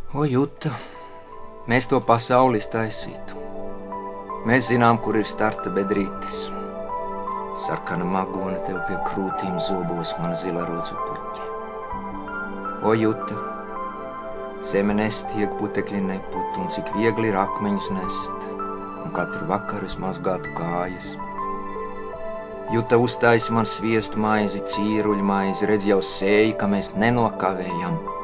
O, Juta, mēs to pasauli taisītu. Mēs zinām, kur ir starta bedrītes. Sarkana magona tev pie krūtīm zobos, mana zila rodzu puķe. O, Juta, zeme nestiek, putekļi neput, un cik viegli ir akmeņus nest, un katru vakaru es mazgātu kājas. Juta uztaisi man sviestu maizi, cīruļu maizi, redz jau sēji, ka mēs nenokavējam.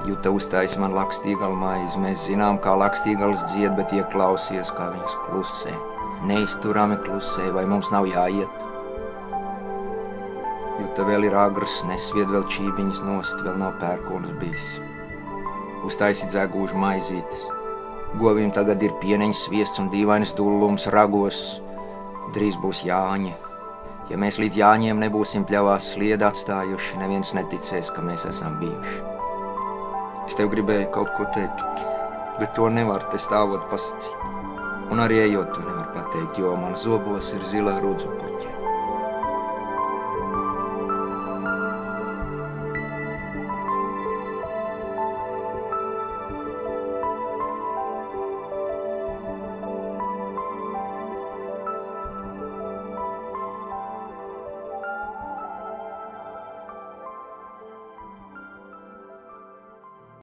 Juta uztaisi man lakstīgalu maizi, mēs zinām, kā lakstīgals dzied, bet ieklausies, kā viņas klusē. Neizturami klusē, vai mums nav jāiet? Juta vēl ir agrs, nesvied vēl čībiņas nost, vēl nav pērkonis bijis. Uztaisi dzēgūžu maizītes. Govīm tagad ir pieneņas sviests un dīvainas dullums ragos. Drīz būs Jāņi. Ja mēs līdz Jāņiem nebūsim pļavās sliedi atstājuši, neviens neticēs, ka mēs esam bijuši. Es tev gribēju kaut ko teikt, bet to nevar te stāvot pasacīt. Un arī ejot to nevar pateikt, jo man zobos ir zila rudzu puķe.